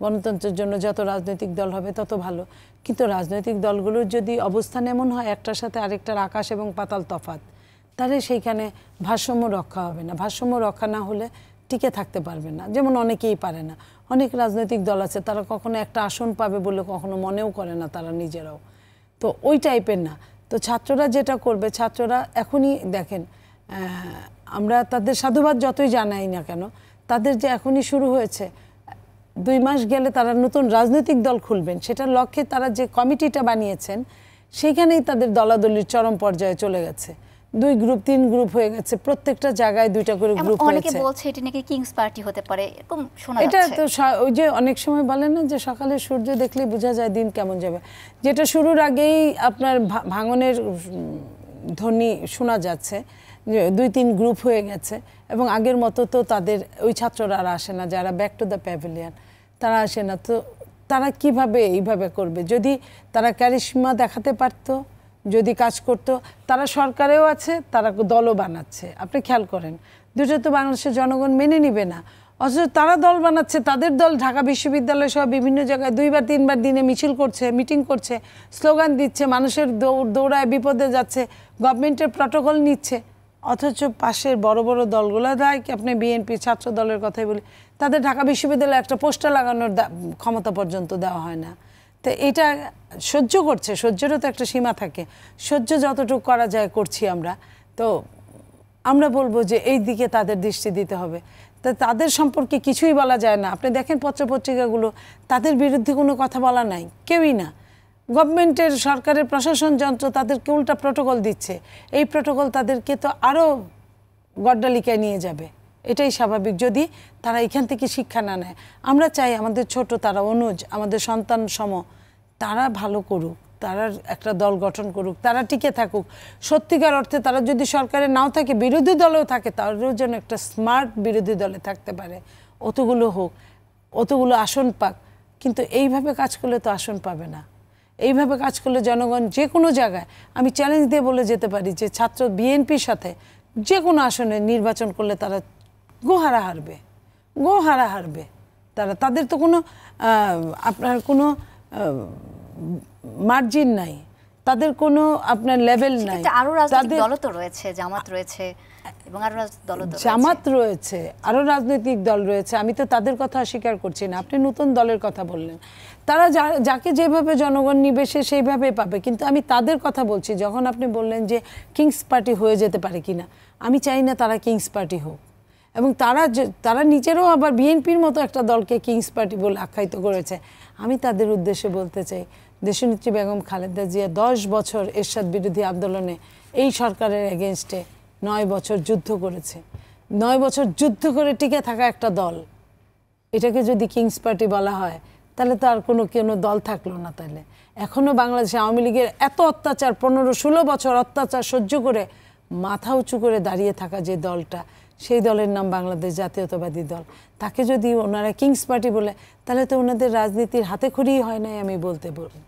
গণতন্ত্রের জন্য যত রাজনৈতিক দল হবে তত ভালো, কিন্তু রাজনৈতিক দলগুলোর যদি অবস্থান এমন হয় একটার সাথে আরেকটার আকাশ এবং পাতাল তফাৎ, তাহলে সেইখানে ভারসাম্য রক্ষা হবে না। ভারসাম্য রক্ষা না হলে টিকে থাকতে পারবে না। যেমন অনেকেই পারে না, অনেক রাজনৈতিক দল আছে তারা কখনো একটা আসন পাবে বলে কখনো মনেও করে না তারা নিজেরাও, তো ওই টাইপের না। তো ছাত্ররা যেটা করবে, ছাত্ররা এখনই দেখেন, আমরা তাদের সাধুবাদ যতই জানাই না কেন, তাদের যে এখনই শুরু হয়েছে, 2 মাস গেলে তারা নতুন রাজনৈতিক দল খুলবেন, সেটার লক্ষ্যে তারা যে কমিটিটা বানিয়েছেন সেখানেই তাদের দলাদলির চরম পর্যায়ে চলে গেছে। 2 গ্রুপ 3 গ্রুপ হয়ে গেছে, প্রত্যেকটা জায়গায় 2টা করে গ্রুপ হয়েছে। অনেকে বলছে এটা নাকি কিংস পার্টি হতে পারে, এরকম শোনা যাচ্ছে। এটা তো ওই যে অনেক সময় বলেন না যে সকালে সূর্য দেখলে বোঝা যায় দিন কেমন যাবে, যেটা শুরুর আগেই আপনার ভাঙনের ধ্বনি শোনা যাচ্ছে, যে 2-3 গ্রুপ হয়ে গেছে। এবং আগের মতো তো তাদের ওই ছাত্ররা আর আসে না, যারা ব্যাক টু দ্য প্যাভিলিয়ন তারা আসে না। তো তারা কিভাবে এইভাবে করবে? যদি তারা ক্যারিশমা দেখাতে পারতো, যদি কাজ করতো, তারা সরকারেও আছে, তারা দলও বানাচ্ছে। আপনি খেয়াল করেন, দুটো তো বাংলাদেশের জনগণ মেনে নিবে না, অথচ তারা দল বানাচ্ছে। তাদের দল ঢাকা বিশ্ববিদ্যালয় সহ বিভিন্ন জায়গায় 2-3 দিনে মিছিল করছে, মিটিং করছে, স্লোগান দিচ্ছে, মানুষের দৌড়ায় বিপদে যাচ্ছে, গভর্নমেন্টের প্রটোকল নিচ্ছে। অথচ পাশের বড় বড় দলগুলো দেয় কি, আপনি বিএনপি ছাত্র দলের কথাই বলি, তাদের ঢাকা বিশ্ববিদ্যালয়ে একটা পোস্টার লাগানোর ক্ষমতা পর্যন্ত দেওয়া হয় না। তো এটা সহ্য করছে, সহ্যেরও তো একটা সীমা থাকে, সহ্য যতটুকু করা যায় করছি আমরা। তো আমরা বলবো যে এই দিকে তাদের দৃষ্টি দিতে হবে। তা তাদের সম্পর্কে কিছুই বলা যায় না। আপনি দেখেন পত্রপত্রিকাগুলো, তাদের বিরুদ্ধে কোনো কথা বলা নাই, কেউই না। গভর্নমেন্টের, সরকারের প্রশাসন যন্ত্র তাদেরকে উল্টা প্রটোকল দিচ্ছে। এই প্রটোকল তাদেরকে তো আরও গড্ডালিকায় নিয়ে যাবে, এটাই স্বাভাবিক, যদি তারা এখান থেকে শিক্ষা না নেয়। আমরা চাই আমাদের ছোট, তারা অনুজ, আমাদের সন্তান সম, তারা ভালো করুক, তারা একটা দল গঠন করুক, তারা টিকে থাকুক। সত্যিকার অর্থে তারা যদি সরকারে নাও থাকে, বিরোধী দলেও থাকে, তারাও যেন একটা স্মার্ট বিরোধী দলে থাকতে পারে। অতগুলো হোক, অতগুলো আসন পাক, কিন্তু এইভাবে কাজ করলে তো আসন পাবে না। এইভাবে কাজ করলে জনগণ যে কোনো জায়গায়, আমি চ্যালেঞ্জ দিয়ে বলে যেতে পারি যে ছাত্র বিএনপির সাথে যে কোনো আসনে নির্বাচন করলে তারা গোহারা হারবে, গোহারা হারবে। তাদের তো কোনো আপনার কোনো মার্জিন নাই, তাদের কোনো আপনার লেভেল নাই। আরো রাজনৈতিক দল তো রয়েছে, জামাত রয়েছে এবং আরো দল তো জামাত রয়েছে, আরো রাজনৈতিক দল রয়েছে, আমি তো তাদের কথা অস্বীকার করছি না। আপনি নতুন দলের কথা বললেন, তারা যাকে যেভাবে জনগণ নিবে সে সেইভাবে পাবে, কিন্তু আমি তাদের কথা বলছি। যখন আপনি বললেন যে কিংস পার্টি হয়ে যেতে পারে কিনা, আমি চাই না তারা কিংস পার্টি হোক। এবং তারা নিজেরও আবার বিএনপির মতো একটা দলকে কিংস পার্টি বলে আখ্যায়িত করেছে। আমি তাদের উদ্দেশ্যে বলতে চাই, দেশনেত্রী বেগম খালেদা জিয়া 10 বছর এরশাদ বিরোধী আন্দোলনে এই সরকারের এগেনস্টে 9 বছর যুদ্ধ করেছে। 9 বছর যুদ্ধ করে টিকে থাকা একটা দল, এটাকে যদি কিংস পার্টি বলা হয়, তাহলে তো আর কোনো দল থাকলো না। তাহলে এখনও বাংলাদেশে আওয়ামী লীগের এত অত্যাচার, 15-16 বছর অত্যাচার সহ্য করে মাথা উঁচু করে দাঁড়িয়ে থাকা যে দলটা, সেই দলের নাম বাংলাদেশ জাতীয়তাবাদী দল। তাকে যদি ওনারা কিংস পার্টি বলে, তাহলে তো ওনাদের রাজনীতির হাতে খড়িই হয় নাই, আমি বলতে বলবো।